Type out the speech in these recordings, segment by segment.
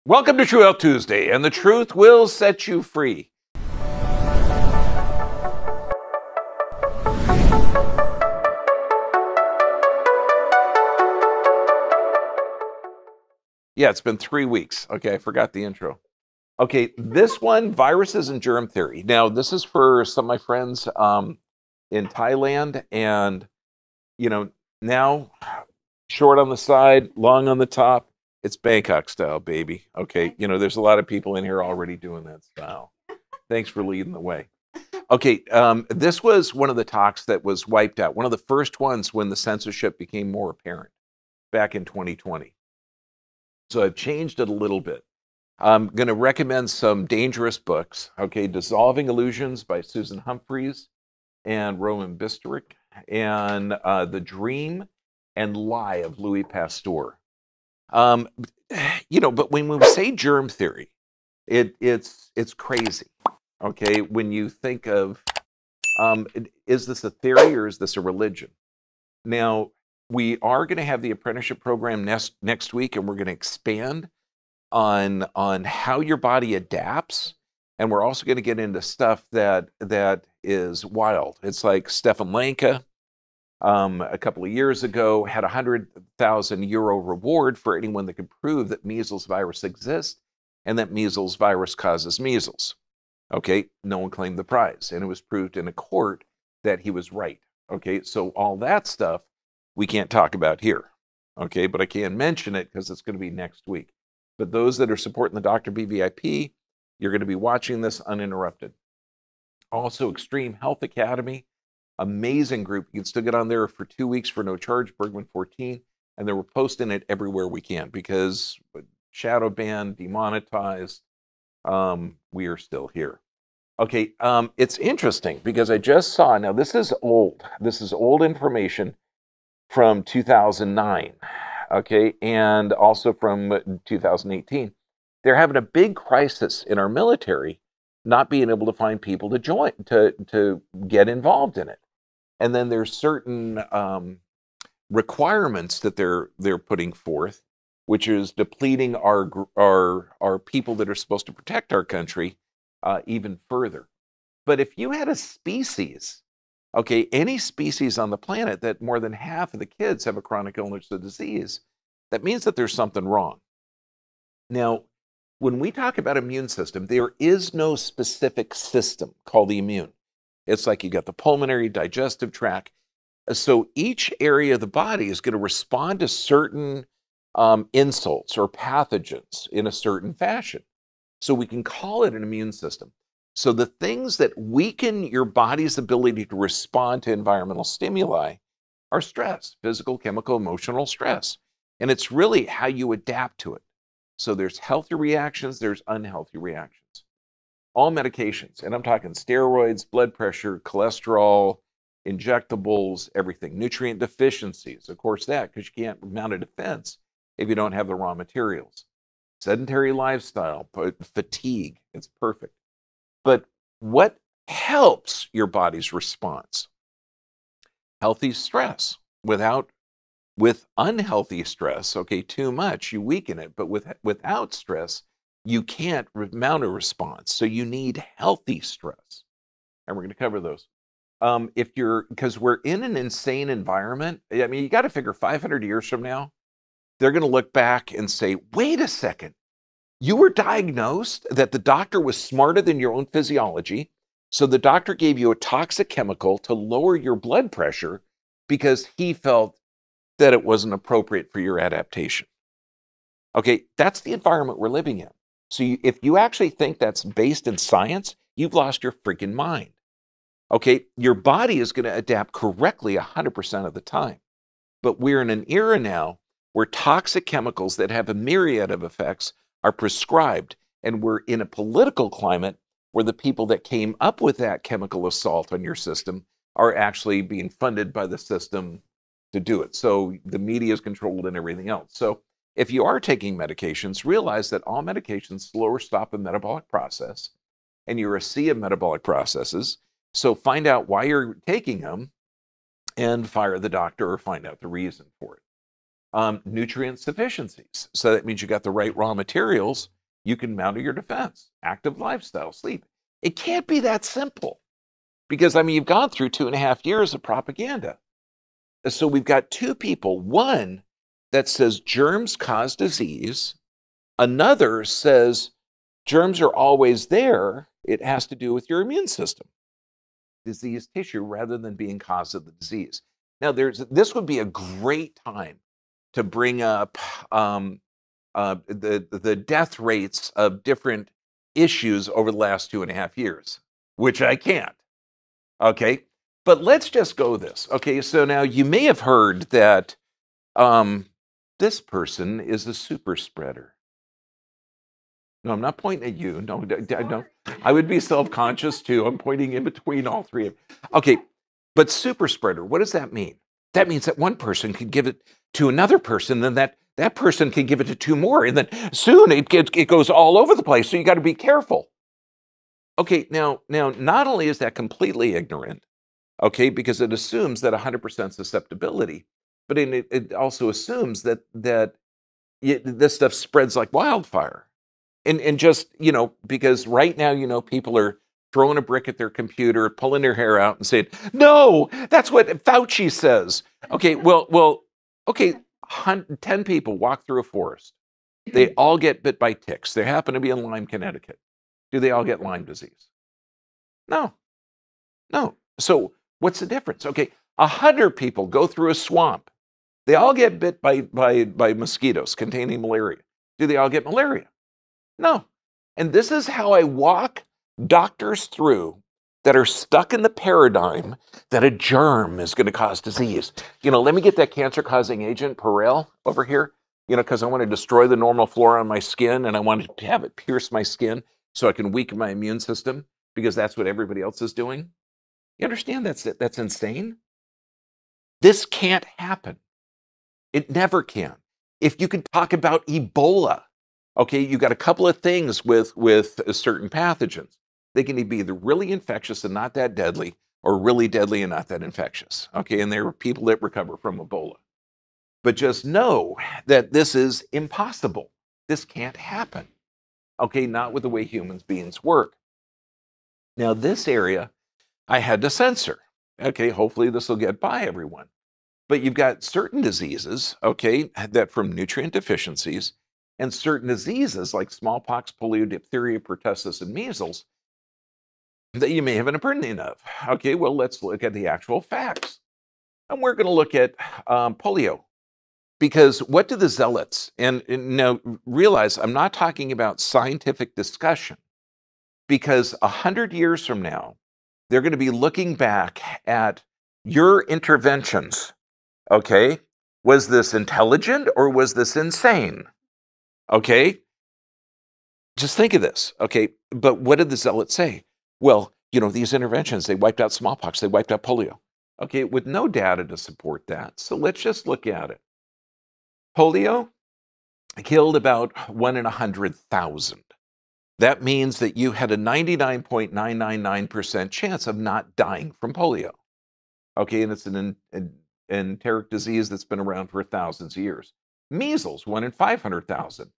Welcome to True Health Tuesday, and the truth will set you free. Yeah, it's been 3 weeks. Okay, I forgot the intro. Okay, this one, viruses and germ theory. Now, this is for some of my friends in Thailand, and, now short on the side, long on the top. It's Bangkok style, baby. Okay, there's a lot of people in here already doing that style. Thanks for leading the way. Okay, this was one of the talks that was wiped out. One of the first ones when the censorship became more apparent back in 2020. So I've changed it a little bit. I'm going to recommend some dangerous books. Okay, Dissolving Illusions by Susan Humphreys and Roman Bisterick, and The Dream and Lie of Louis Pasteur. But when we say germ theory, it's crazy. Okay, when you think of, is this a theory or is this a religion? Now, we are going to have the apprenticeship program next week, and we're going to expand on how your body adapts, and we're also going to get into stuff that is wild. It's like Stefan Lanka, a couple of years ago, had a €100,000 reward for anyone that could prove that measles virus exists and that measles virus causes measles. Okay, no one claimed the prize, and it was proved in a court that he was right. Okay, so all that stuff we can't talk about here. Okay, but I can mention it because it's going to be next week. But those that are supporting the Dr. B VIP, you're going to be watching this uninterrupted. Also, Extreme Health Academy. Amazing group. You can still get on there for 2 weeks for no charge, Bergman 14, and then we're posting it everywhere we can because shadow banned, demonetized, we are still here. Okay, it's interesting because I just saw, now this is old information from 2009, okay, and also from 2018. They're having a big crisis in our military, not being able to find people to join, to get involved in it. And then there's certain requirements that they're putting forth, which is depleting our people that are supposed to protect our country even further. But if you had a species, okay, any species on the planet that more than half of the kids have a chronic illness or disease, that means that there's something wrong. Now, when we talk about immune system, there is no specific system called the immune. It's like you got the pulmonary, digestive tract. So each area of the body is going to respond to certain insults or pathogens in a certain fashion. So we can call it an immune system. So the things that weaken your body's ability to respond to environmental stimuli are stress, physical, chemical, emotional stress. And it's really how you adapt to it. So there's healthy reactions, there's unhealthy reactions. All medications, and I'm talking steroids, blood pressure, cholesterol, injectables, everything. Nutrient deficiencies, of course that, because you can't mount a defense if you don't have the raw materials. Sedentary lifestyle, fatigue, it's perfect. But what helps your body's response? Healthy stress. With unhealthy stress, okay, too much, you weaken it. But without stress, you can't mount a response. So you need healthy stress. And we're going to cover those. Because we're in an insane environment. I mean, you got to figure 500 years from now, they're going to look back and say, wait a second, you were diagnosed that the doctor was smarter than your own physiology. So the doctor gave you a toxic chemical to lower your blood pressure because he felt that it wasn't appropriate for your adaptation. Okay, that's the environment we're living in. So if you actually think that's based in science, you've lost your freaking mind. Okay, your body is going to adapt correctly 100% of the time. But we're in an era now where toxic chemicals that have a myriad of effects are prescribed, and we're in a political climate where the people that came up with that chemical assault on your system are actually being funded by the system to do it. So the media is controlled and everything else. So if you are taking medications, realize that all medications slow or stop a metabolic process, and you're a sea of metabolic processes. So find out why you're taking them and fire the doctor or find out the reason for it. Nutrient sufficiencies. So that means you got the right raw materials you can mount your defense. Active lifestyle, sleep. It can't be that simple because, I mean, you've gone through 2.5 years of propaganda. So we've got two people, one that says germs cause disease, another says germs are always there. It has to do with your immune system, disease tissue, rather than being cause of the disease. Now, this would be a great time to bring up the death rates of different issues over the last 2.5 years, which I can't. Okay, but let's just go this. Okay, so now you may have heard that this person is a super spreader. No, I'm not pointing at you. No, no. I would be self-conscious too. I'm pointing in between all three of you. Okay, but super spreader, what does that mean? That means that one person could give it to another person, then that person can give it to two more, and then soon it goes all over the place. So you got to be careful. Okay, now, not only is that completely ignorant, okay, because it assumes that 100% susceptibility, but it also assumes that this stuff spreads like wildfire. And just, because right now, people are throwing a brick at their computer, pulling their hair out and saying, no, that's what Fauci says. Okay, well, okay, 10 people walk through a forest. They all get bit by ticks. They happen to be in Lyme, Connecticut. Do they all get Lyme disease? No. So what's the difference? Okay, 100 people go through a swamp. They all get bit by mosquitoes containing malaria. Do they all get malaria? No. And this is how I walk doctors through that are stuck in the paradigm that a germ is going to cause disease. Let me get that cancer-causing agent, Perel, over here, because I want to destroy the normal flora on my skin, and I want to have it pierce my skin so I can weaken my immune system, because that's what everybody else is doing. You understand that's insane? This can't happen. It never can. If you could talk about Ebola, okay, you got a couple of things with certain pathogens. They can be either really infectious and not that deadly, or really deadly and not that infectious. Okay, and there are people that recover from Ebola. But just know that this is impossible. This can't happen. Okay, not with the way human beings work. Now, this area I had to censor. Okay, hopefully this will get by everyone. But you've got certain diseases, okay, that from nutrient deficiencies, and certain diseases like smallpox, polio, diphtheria, pertussis, and measles that you may have an opinion of. Okay, well, let's look at the actual facts. And we're going to look at polio. Because what do the zealots, and now realize I'm not talking about scientific discussion, because 100 years from now, they're going to be looking back at your interventions. Okay, was this intelligent or was this insane? Okay, just think of this. Okay, but what did the zealots say? Well, these interventions, they wiped out smallpox, they wiped out polio. Okay, with no data to support that. So let's just look at it. Polio killed about 1 in 100,000. That means that you had a 99.999% chance of not dying from polio. Okay, and it's an enteric disease that's been around for thousands of years. Measles, 1 in 500,000.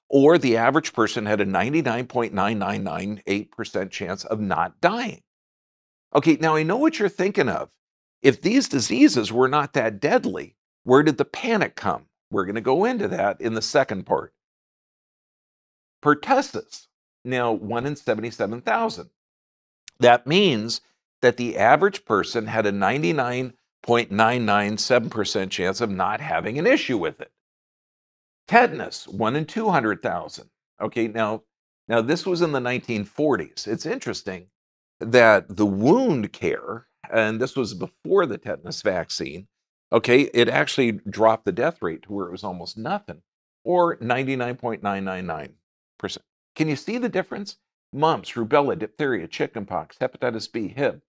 Or the average person had a 99.9998% chance of not dying. Okay, now I know what you're thinking of. If these diseases were not that deadly, where did the panic come? We're going to go into that in the second part. Pertussis, now 1 in 77,000. That means that the average person had a 99.997% chance of not having an issue with it. Tetanus, 1 in 200,000. Okay, now this was in the 1940s. It's interesting that the wound care, and this was before the tetanus vaccine, okay, it actually dropped the death rate to where it was almost nothing, or 99.999%. Can you see the difference? Mumps, rubella, diphtheria, chickenpox, hepatitis B, HIV,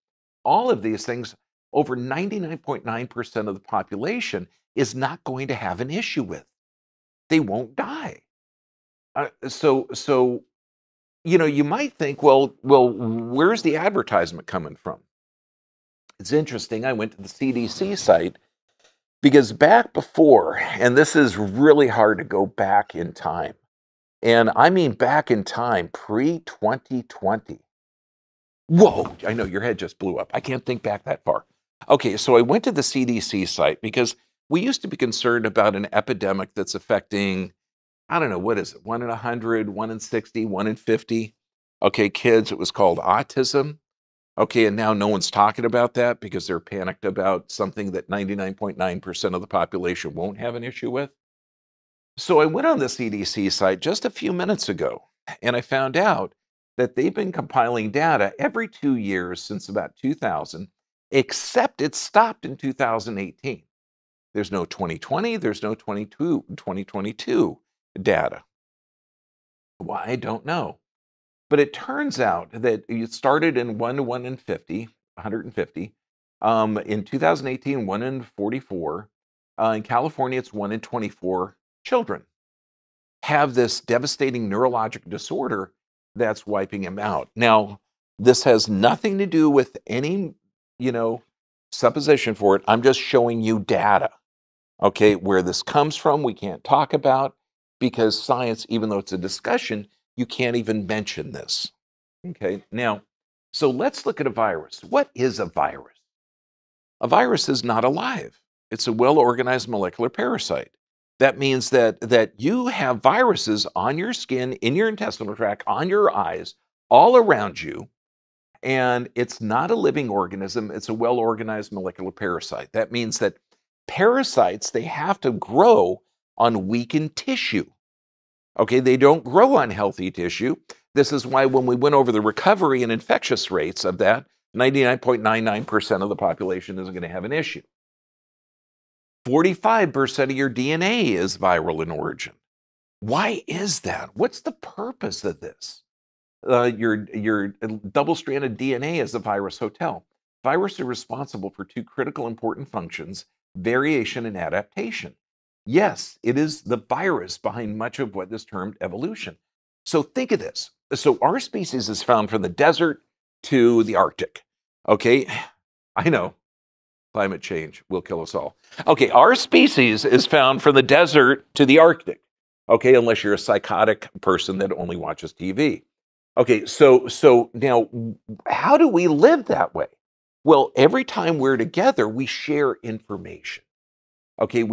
all of these things, over 99.9% of the population is not going to have an issue with. They won't die. So you might think, well, where's the advertisement coming from? It's interesting. I went to the CDC site because back before, and this is really hard to go back in time, And I mean back in time, pre-2020. Whoa, I know your head just blew up. I can't think back that far. Okay, so I went to the CDC site because we used to be concerned about an epidemic that's affecting, I don't know, what is it? 1 in 100, 1 in 60, 1 in 50. Okay, kids, it was called autism. Okay, and now no one's talking about that because they're panicked about something that 99.9% of the population won't have an issue with. So I went on the CDC site just a few minutes ago, and I found out that they've been compiling data every 2 years since about 2000, except it stopped in 2018. There's no 2020, there's no 2022 data. Why? I don't know. But it turns out that it started in 1 to 1 in 50, 150. In 2018, 1 in 44. In California, it's 1 in 24 children have this devastating neurologic disorder that's wiping him out. Now, this has nothing to do with any, you know, supposition for it. I'm just showing you data. Okay, where this comes from, we can't talk about because science, even though it's a discussion, you can't even mention this. Okay, now, so let's look at a virus. What is a virus? A virus is not alive. It's a well-organized molecular parasite. That means that you have viruses on your skin, in your intestinal tract, on your eyes, all around you, and it's not a living organism, it's a well-organized molecular parasite. That means that parasites, they have to grow on weakened tissue. Okay, they don't grow on healthy tissue. This is why when we went over the recovery and infectious rates of that, 99.99% of the population isn't going to have an issue. 45% of your DNA is viral in origin. Why is that? What's the purpose of this? Your double-stranded DNA is a virus hotel. Viruses are responsible for two critical important functions, variation and adaptation. Yes, it is the virus behind much of what is termed evolution. So think of this. So our species is found from the desert to the Arctic. Okay, I know climate change will kill us all. Okay, our species is found from the desert to the Arctic. Okay, unless you're a psychotic person that only watches TV. Okay, so now how do we live that way? Well, every time we're together, we share information. Okay,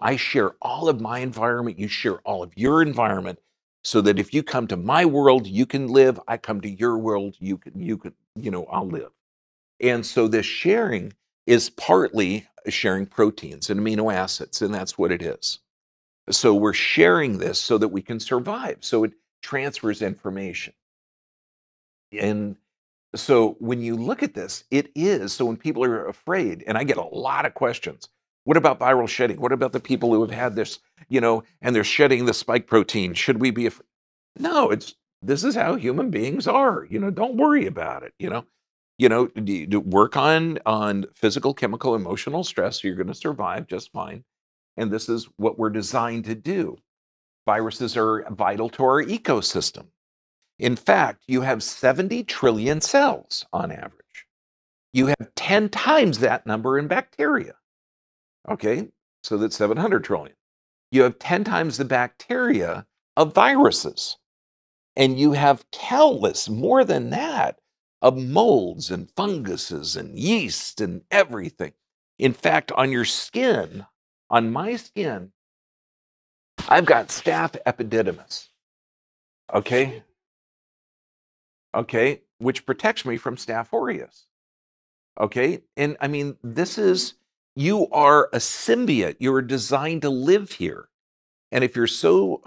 I share all of my environment, you share all of your environment, so that if you come to my world, you can live. I come to your world, you can, I'll live. And so this sharing is partly sharing proteins and amino acids, and that's what it is. So we're sharing this so that we can survive. So it transfers information. And so when you look at this, it is so when people are afraid, and I get a lot of questions. What about viral shedding? What about the people who have had this, and they're shedding the spike protein? Should we be afraid? No, this is how human beings are. Don't worry about it. Work on physical, chemical, emotional stress, so you're going to survive just fine. And this is what we're designed to do. Viruses are vital to our ecosystem. In fact, you have 70 trillion cells on average. You have 10 times that number in bacteria. Okay, so that's 700 trillion. You have 10 times the bacteria of viruses. And you have countless, more than that, of molds and funguses and yeast and everything. In fact, on your skin, on my skin, I've got staph epididymis. Okay, which protects me from Staph aureus. Okay, and I mean, you are a symbiote. You're designed to live here. And if you're so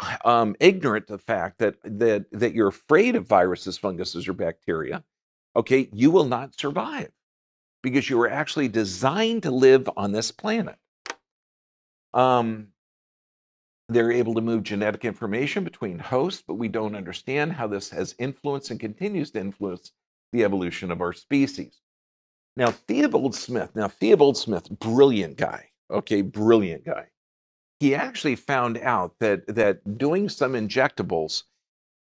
ignorant to the fact that you're afraid of viruses, funguses, or bacteria, okay, you will not survive because you were actually designed to live on this planet. They're able to move genetic information between hosts, but we don't understand how this has influenced and continues to influence the evolution of our species. Now, Theobald Smith, brilliant guy. Okay, brilliant guy. He actually found out that doing some injectables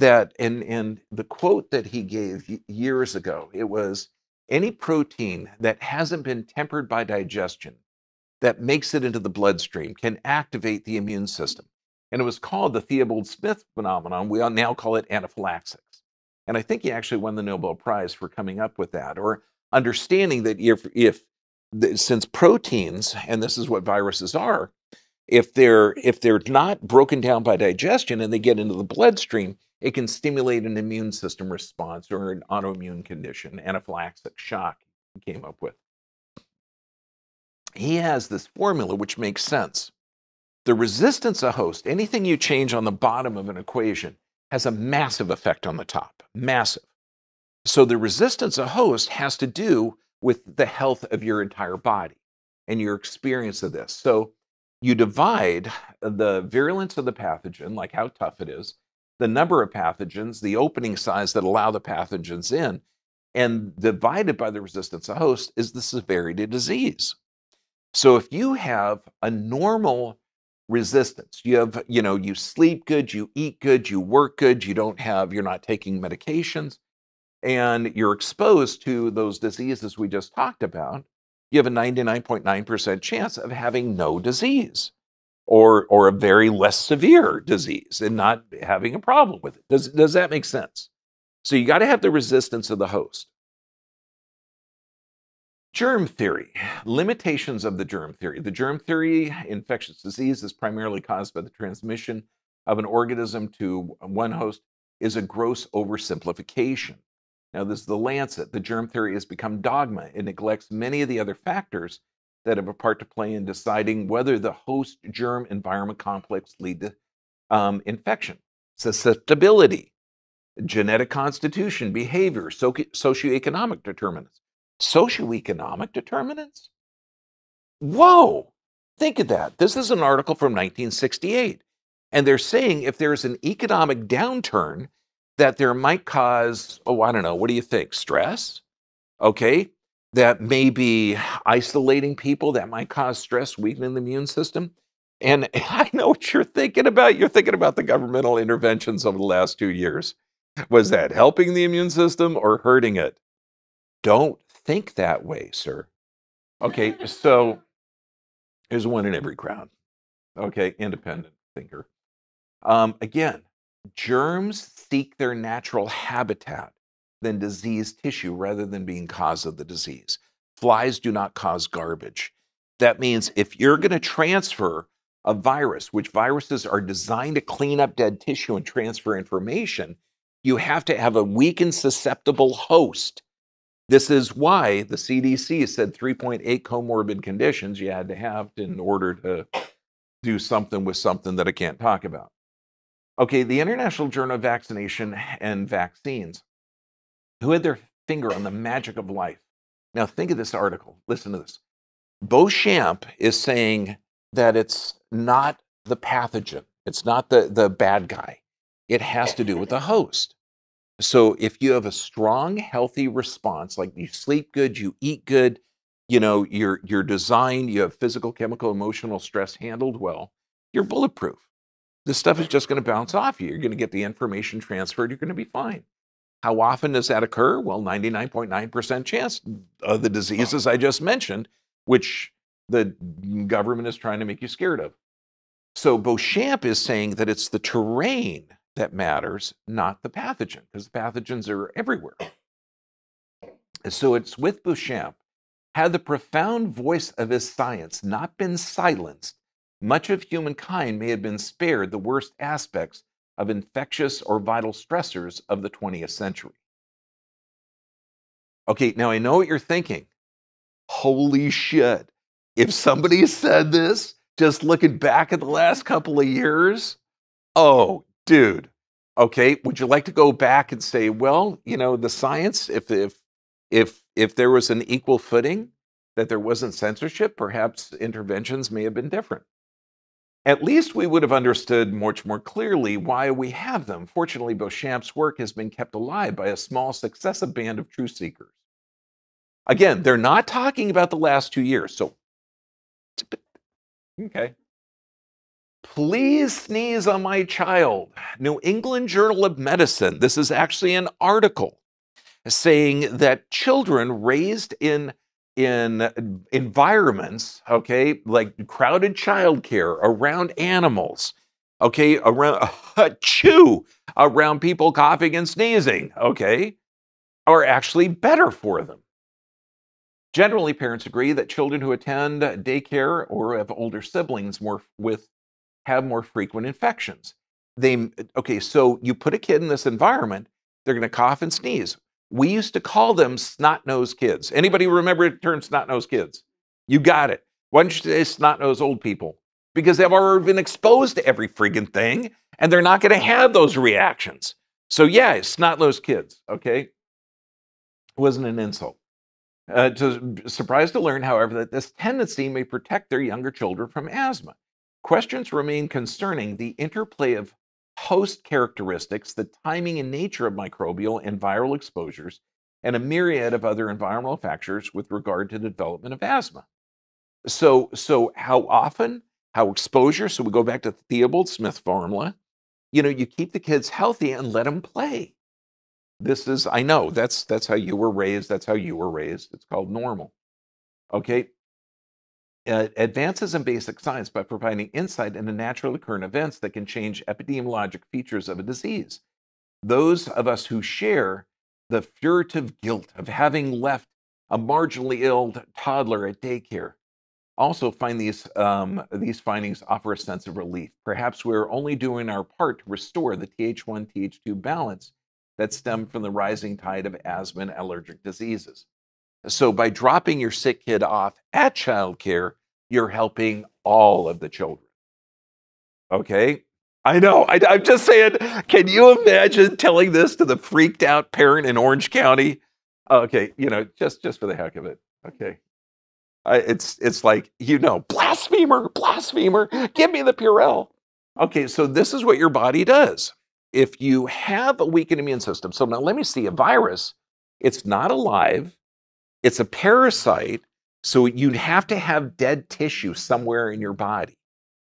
and the quote that he gave years ago, it was any protein that hasn't been tempered by digestion that makes it into the bloodstream can activate the immune system. And it was called the Theobald-Smith phenomenon. We now call it anaphylaxis. And I think he actually won the Nobel Prize for coming up with that, or understanding that since proteins, and this is what viruses are, if they're not broken down by digestion and they get into the bloodstream, it can stimulate an immune system response or an autoimmune condition, anaphylactic shock he came up with. He has this formula which makes sense. The resistance of host, anything you change on the bottom of an equation, has a massive effect on the top, massive. So the resistance of host has to do with the health of your entire body and your experience of this. So you divide the virulence of the pathogen, like how tough it is, the number of pathogens, the opening size that allow the pathogens in, and divided by the resistance of host is the severity of disease. So if you have a normal resistance, you sleep good, you eat good, you work good, you're not taking medications, and you're exposed to those diseases we just talked about, you have a 99.9% chance of having no disease or a very less severe disease and not having a problem with it. Does that make sense? So you got to have the resistance of the host. Germ theory, limitations of the germ theory. The germ theory, infectious disease, is primarily caused by the transmission of an organism to one host, is a gross oversimplification. Now, this is the Lancet. The germ theory has become dogma. It neglects many of the other factors that have a part to play in deciding whether the host germ environment complex lead to infection. Susceptibility, genetic constitution, behavior, socioeconomic determinants. Socioeconomic determinants? Whoa! Think of that. This is an article from 1968. And they're saying if there's an economic downturn, that there might cause, I don't know, what do you think? Stress? Okay. That may be isolating people, that might cause stress, weakening the immune system. And I know what you're thinking about. You're thinking about the governmental interventions over the last 2 years. Was that helping the immune system or hurting it? Don't think that way, sir. Okay, so there's one in every crowd. Okay, independent thinker. Again, germs seek their natural habitat than diseased tissue rather than being cause of the disease. Flies do not cause garbage. That means if you're going to transfer a virus, which viruses are designed to clean up dead tissue and transfer information, you have to have a weak and susceptible host. This is why the CDC said 3.8 comorbid conditions you had to have in order to do something with something that I can't talk about. Okay, the International Journal of Vaccination and Vaccines, who had their finger on the magic of life. Now think of this article. Listen to this. Beauchamp is saying that it's not the pathogen. It's not the bad guy. It has to do with the host. So if you have a strong, healthy response, like you sleep good, you eat good, you're designed, you have physical, chemical, emotional stress handled well, you're bulletproof. This stuff is just going to bounce off you. You're going to get the information transferred. You're going to be fine. How often does that occur? Well, 99.9% chance of the diseases I just mentioned, which the government is trying to make you scared of. So Beauchamp is saying that it's the terrain that matters, not the pathogen, because the pathogens are everywhere. So it's with Beauchamp. Had the profound voice of his science not been silenced, much of humankind may have been spared the worst aspects of infectious or vital stressors of the 20th century. Okay, now I know what you're thinking. Holy shit. If somebody said this, just looking back at the last couple of years, oh, dude. Okay, would you like to go back and say, well, the science, if there was an equal footing, that there wasn't censorship, perhaps interventions may have been different. At least we would have understood much more clearly why we have them. Fortunately, Beauchamp's work has been kept alive by a small, successive band of truth seekers. Again, they're not talking about the last 2 years. So, okay. Please sneeze on my child. New England Journal of Medicine. This is actually an article saying that children raised in environments, okay, like crowded childcare around animals, okay, around chew around people coughing and sneezing, okay, are actually better for them. Generally, parents agree that children who attend daycare or have older siblings have more frequent infections. Okay, so you put a kid in this environment, they're going to cough and sneeze. We used to call them snot-nosed kids. Anybody remember the term snot-nosed kids? You got it. Why don't you say snot-nosed old people? Because they've already been exposed to every friggin' thing, and they're not going to have those reactions. So yeah, snot-nosed kids, okay? It wasn't an insult. Surprised to learn, however, that this tendency may protect their younger children from asthma. Questions remain concerning the interplay of host characteristics, the timing and nature of microbial and viral exposures, and a myriad of other environmental factors with regard to the development of asthma. So how often, how exposure? So we go back to the Theobald-Smith formula. You keep the kids healthy and let them play. I know that's how you were raised. That's how you were raised. It's called normal. Okay. Advances in basic science by providing insight into naturally occurring events that can change epidemiologic features of a disease. Those of us who share the furtive guilt of having left a marginally ill toddler at daycare also find these findings offer a sense of relief. Perhaps we're only doing our part to restore the Th1, Th2 balance that stem from the rising tide of asthma and allergic diseases. So by dropping your sick kid off at childcare, you're helping all of the children. Okay? I know. I'm just saying, can you imagine telling this to the freaked out parent in Orange County? Okay, just for the heck of it. Okay. It's like, blasphemer, give me the Purell. Okay, so this is what your body does. If you have a weakened immune system, so now let me see, a virus, it's not alive, it's a parasite, so you'd have to have dead tissue somewhere in your body.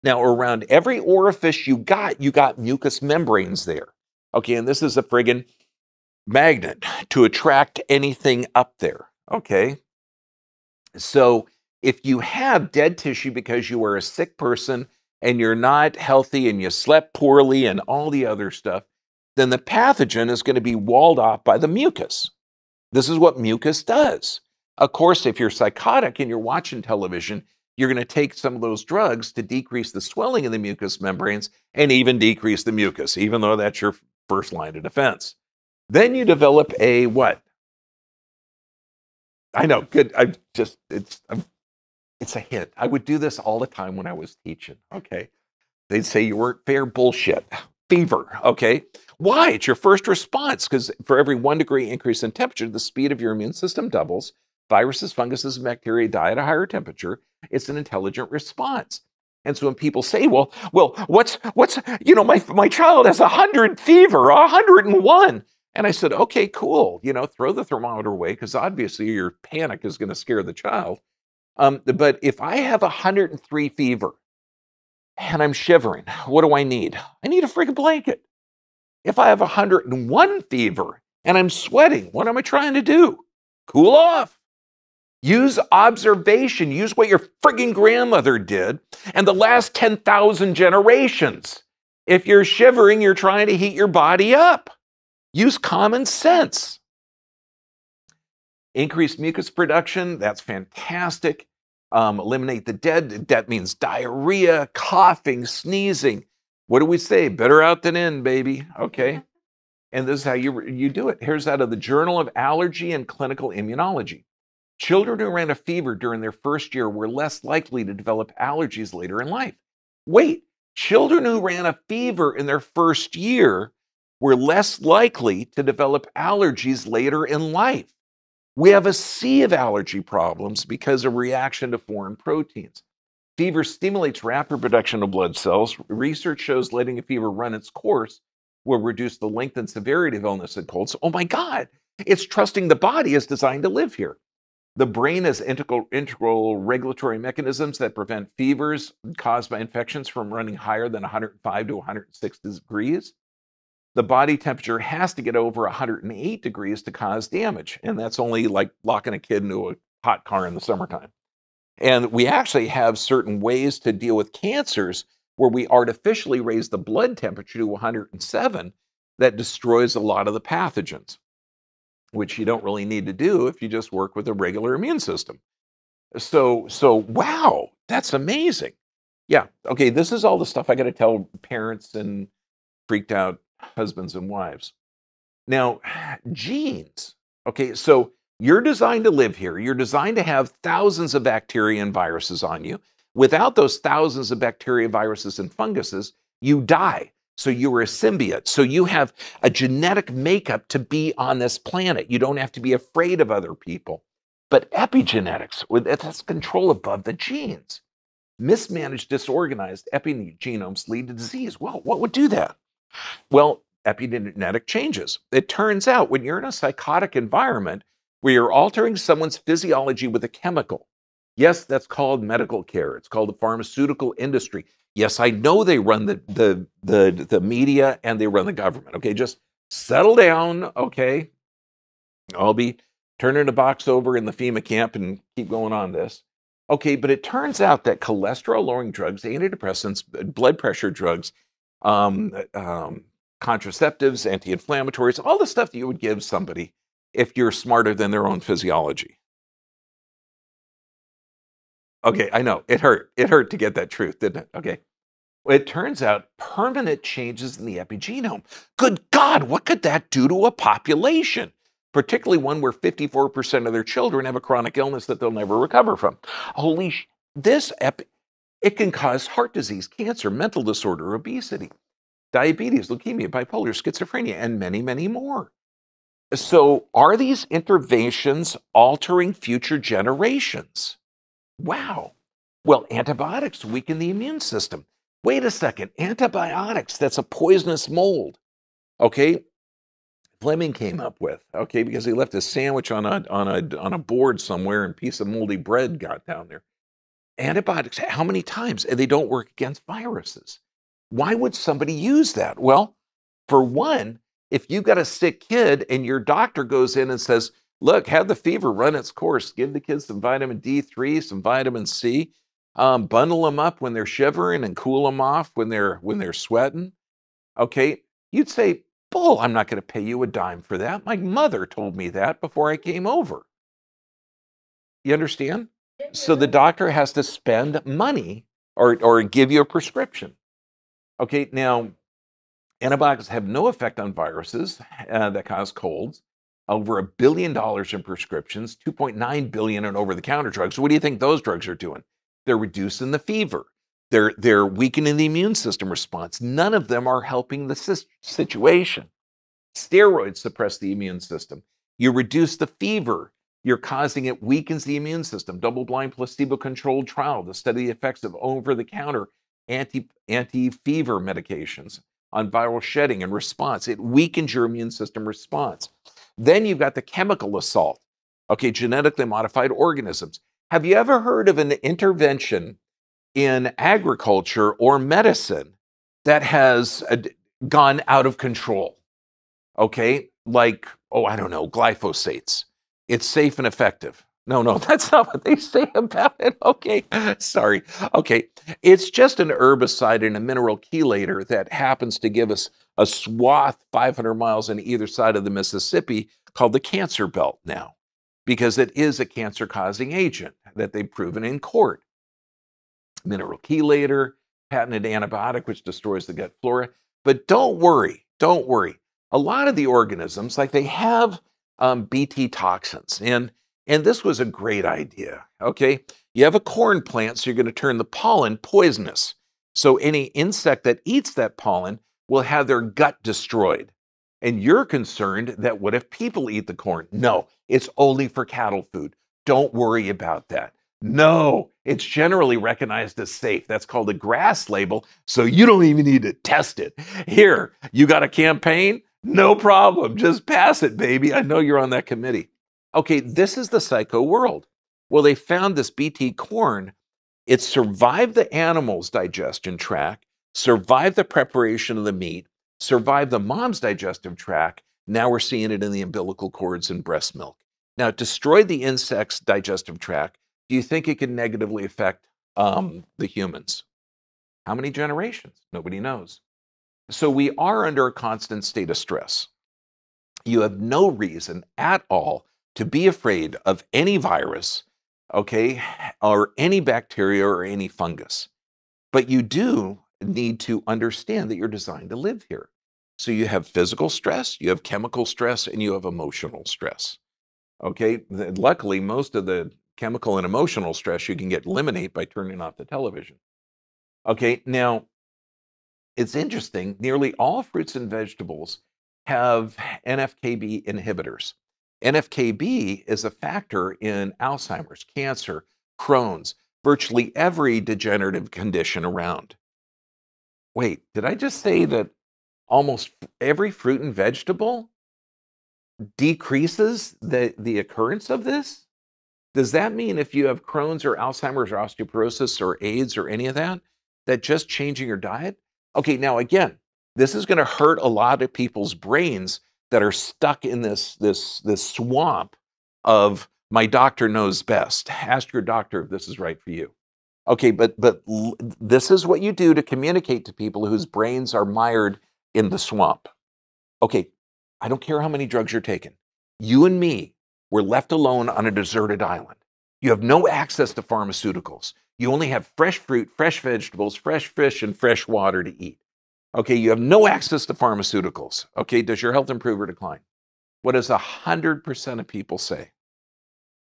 Now, around every orifice you got mucous membranes there. Okay, and this is a friggin' magnet to attract anything up there. Okay, so if you have dead tissue because you are a sick person and you're not healthy and you slept poorly and all the other stuff, then the pathogen is going to be walled off by the mucus. This is what mucus does. Of course, if you're psychotic and you're watching television, you're going to take some of those drugs to decrease the swelling in the mucous membranes and even decrease the mucus, even though that's your first line of defense. Then you develop a what? I know, good. It's a hint. I would do this all the time when I was teaching. Okay. They'd say you weren't fair, bullshit. Fever. Okay. Why? It's your first response, because for every 1 degree increase in temperature, the speed of your immune system doubles. Viruses, funguses, and bacteria die at a higher temperature. It's an intelligent response. And so when people say, well, what's my child has 100 fever, 101. And I said, okay, cool. Throw the thermometer away, because obviously your panic is going to scare the child. But if I have 103 fever and I'm shivering, what do I need? I need a freaking blanket. If I have 101 fever and I'm sweating, what am I trying to do? Cool off. Use observation. Use what your frigging grandmother did and the last 10,000 generations. If you're shivering, you're trying to heat your body up. Use common sense. Increase mucus production, that's fantastic. Eliminate the dead, that means diarrhea, coughing, sneezing. What do we say? Better out than in, baby. Okay. And this is how you do it. Here's out of the Journal of Allergy and Clinical Immunology. Children who ran a fever during their first year were less likely to develop allergies later in life. Wait, children who ran a fever in their first year were less likely to develop allergies later in life. We have a sea of allergy problems because of reaction to foreign proteins. Fever stimulates rapid production of blood cells. Research shows letting a fever run its course will reduce the length and severity of illness and colds. Oh my God, it's trusting the body is designed to live here. The brain has integral regulatory mechanisms that prevent fevers caused by infections from running higher than 105 to 106 degrees. The body temperature has to get over 108 degrees to cause damage. And that's only like locking a kid into a hot car in the summertime. And we actually have certain ways to deal with cancers where we artificially raise the blood temperature to 107 that destroys a lot of the pathogens, which you don't really need to do if you just work with a regular immune system. So wow, that's amazing. Yeah. Okay. This is all the stuff I got to tell parents and freaked out husbands and wives. Now, genes. Okay. So you're designed to live here. You're designed to have thousands of bacteria and viruses on you. Without those thousands of bacteria, viruses, and funguses, you die. So you are a symbiote. So you have a genetic makeup to be on this planet. You don't have to be afraid of other people. But epigenetics, that's control above the genes. Mismanaged, disorganized epigenomes lead to disease. Well, what would do that? Well, epigenetic changes. It turns out when you're in a psychotic environment where you're altering someone's physiology with a chemical, yes, that's called medical care. It's called the pharmaceutical industry. Yes, I know they run the media and they run the government. Okay, just settle down. Okay, I'll be turning the box over in the FEMA camp and keep going on this. Okay, but it turns out that cholesterol-lowering drugs, antidepressants, blood pressure drugs, contraceptives, anti-inflammatories, all the stuff that you would give somebody if you're smarter than their own physiology. Okay, I know, it hurt. It hurt to get that truth, didn't it? Okay. Well, it turns out permanent changes in the epigenome. Good God, what could that do to a population? Particularly one where 54% of their children have a chronic illness that they'll never recover from. It can cause heart disease, cancer, mental disorder, obesity, diabetes, leukemia, bipolar, schizophrenia, and many, many more. So are these interventions altering future generations? Wow. Well, antibiotics weaken the immune system. Wait a second, antibiotics, that's a poisonous mold. Okay, Fleming came up with, okay, because he left a sandwich on a board somewhere and a piece of moldy bread got down there. Antibiotics, how many times? And they don't work against viruses. Why would somebody use that? Well, for one, if you've got a sick kid and your doctor goes in and says, look, have the fever run its course, give the kids some vitamin D3, some vitamin C, bundle them up when they're shivering and cool them off when they're sweating. Okay, you'd say, bull, I'm not going to pay you a dime for that. My mother told me that before I came over. You understand? So the doctor has to spend money or give you a prescription. Okay, now antibiotics have no effect on viruses that cause colds. Over $1 billion in prescriptions, 2.9 billion in over-the-counter drugs. So what do you think those drugs are doing? They're reducing the fever. They're weakening the immune system response. None of them are helping the situation. Steroids suppress the immune system. You reduce the fever. You're causing it weakens the immune system. Double-blind placebo-controlled trial to study the effects of over-the-counter anti-fever medications on viral shedding and response. It weakens your immune system response. Then you've got the chemical assault. Okay, genetically modified organisms. Have you ever heard of an intervention in agriculture or medicine that has gone out of control? Okay, like, oh, I don't know, glyphosates. It's safe and effective. No, that's not what they say about it. Okay, sorry. Okay, it's just an herbicide and a mineral chelator that happens to give us a swath 500 miles on either side of the Mississippi called the cancer belt now, because it is a cancer-causing agent that they've proven in court. Mineral chelator, patented antibiotic, which destroys the gut flora. But don't worry. A lot of the organisms, like they have Bt toxins, and this was a great idea. Okay, you have a corn plant, so you're going to turn the pollen poisonous. So any insect that eats that pollen will have their gut destroyed. And you're concerned that what if people eat the corn? No, it's only for cattle food. Don't worry about that. No, it's generally recognized as safe. That's called a GRAS label, so you don't even need to test it. Here, you got a campaign? No problem. Just pass it, baby. I know you're on that committee. Okay, this is the psycho world. Well, they found this Bt corn. It survived the animal's digestion tract, survived the preparation of the meat, survived the mom's digestive tract. Now we're seeing it in the umbilical cords and breast milk. Now, it destroyed the insect's digestive tract. Do you think it can negatively affect the humans? How many generations? Nobody knows. So we are under a constant state of stress. You have no reason at all to be afraid of any virus, okay, or any bacteria or any fungus. But you do need to understand that you're designed to live here. So you have physical stress, you have chemical stress, and you have emotional stress. Okay. Luckily, most of the chemical and emotional stress you can eliminate by turning off the television. Okay. Now, it's interesting. Nearly all fruits and vegetables have NFKB inhibitors. NFKB is a factor in Alzheimer's, cancer, Crohn's, virtually every degenerative condition around. Wait, did I just say that almost every fruit and vegetable decreases the occurrence of this? Does that mean if you have Crohn's or Alzheimer's or osteoporosis or AIDS or any of that, that just changing your diet? Okay, now again, this is going to hurt a lot of people's brains that are stuck in this swamp of my doctor knows best. Ask your doctor if this is right for you. Okay, but this is what you do to communicate to people whose brains are mired in the swamp. Okay, I don't care how many drugs you're taking. You and me were left alone on a deserted island. You have no access to pharmaceuticals. You only have fresh fruit, fresh vegetables, fresh fish, and fresh water to eat. Okay, you have no access to pharmaceuticals. Okay, does your health improve or decline? What does 100% of people say?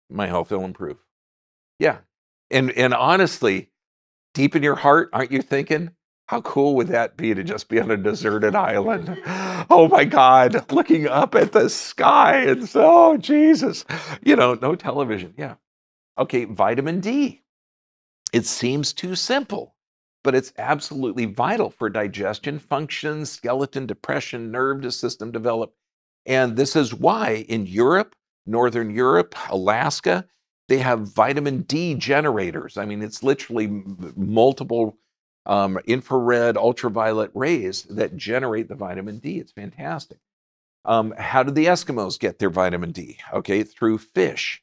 My health will improve. Yeah. And honestly, deep in your heart, aren't you thinking, how cool would that be to just be on a deserted island? Oh my God, looking up at the sky and so, oh, Jesus, no television. Yeah. Okay, vitamin D. It seems too simple, but it's absolutely vital for digestion function, skeleton depression, nerve system development. And this is why in Europe, Northern Europe, Alaska, they have vitamin D generators. I mean, it's literally multiple infrared, ultraviolet rays that generate the vitamin D. It's fantastic. How do the Eskimos get their vitamin D? Okay, through fish.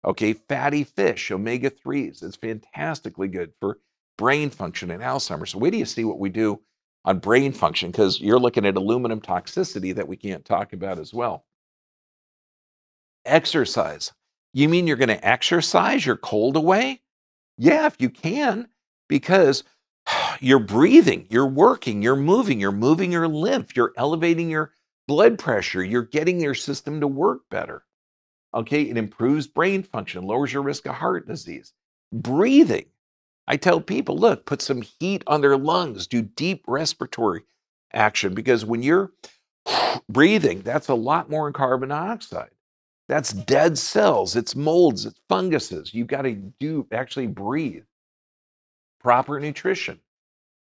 Okay, fatty fish, omega-3s. It's fantastically good for brain function and Alzheimer's. So wait till you see what we do on brain function, because you're looking at aluminum toxicity that we can't talk about as well. Exercise. You mean you're going to exercise your cold away? Yeah, if you can, because you're breathing, you're working, you're moving your lymph, you're elevating your blood pressure, you're getting your system to work better. Okay, it improves brain function, lowers your risk of heart disease. Breathing. I tell people, look, put some heat on their lungs, do deep respiratory action, because when you're breathing, that's a lot more in carbon dioxide. That's dead cells, it's molds, it's funguses. You've got to actually breathe. Proper nutrition.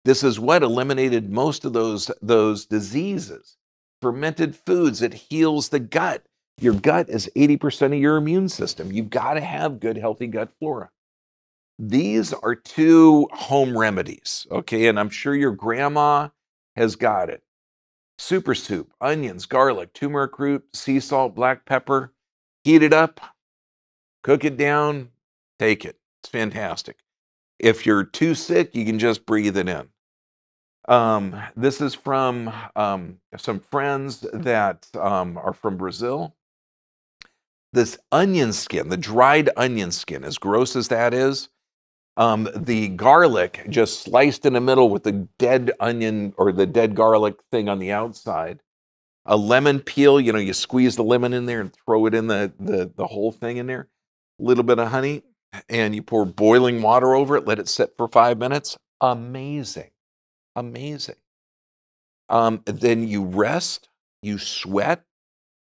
This is what eliminated most of those diseases. Fermented foods, it heals the gut. Your gut is 80% of your immune system. You've got to have good, healthy gut flora. These are 2 home remedies, okay? And I'm sure your grandma has got it. Super soup, onions, garlic, turmeric root, sea salt, black pepper. Heat it up, cook it down, take it. It's fantastic. If you're too sick, you can just breathe it in. This is from some friends that are from Brazil. This onion skin, the dried onion skin, as gross as that is, the garlic just sliced in the middle with the dead onion or the dead garlic thing on the outside. A lemon peel, you squeeze the lemon in there and throw it in the whole thing in there. A little bit of honey, and you pour boiling water over it, let it sit for 5 minutes. Amazing. Amazing. Then you rest, you sweat,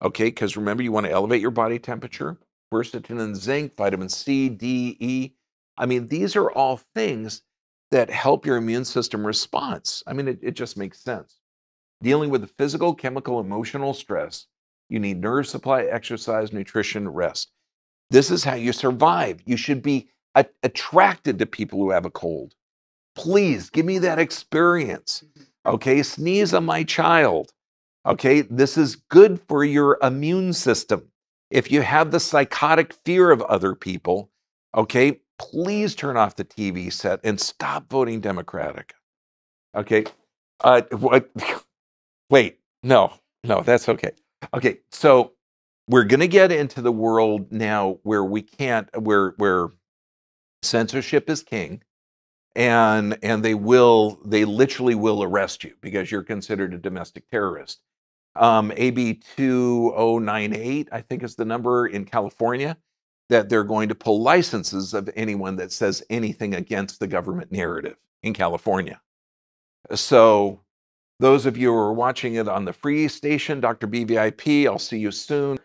okay, because remember, you want to elevate your body temperature. Quercetin and zinc, vitamin C, D, E. I mean, these are all things that help your immune system response. I mean, it just makes sense. Dealing with the physical, chemical, emotional stress, you need nerve supply, exercise, nutrition, rest. This is how you survive. You should be attracted to people who have a cold. Please give me that experience. Okay, sneeze on my child. Okay, this is good for your immune system. If you have the psychotic fear of other people, okay, please turn off the TV set and stop voting Democratic. Okay. What? Wait. No. No, that's okay. Okay. So we're going to get into the world now where we can't, where censorship is king, and they literally will arrest you because you're considered a domestic terrorist. AB 2098, I think is the number in California, that they're going to pull licenses of anyone that says anything against the government narrative in California. So those of you who are watching it on the free station, Dr. BVIP, I'll see you soon.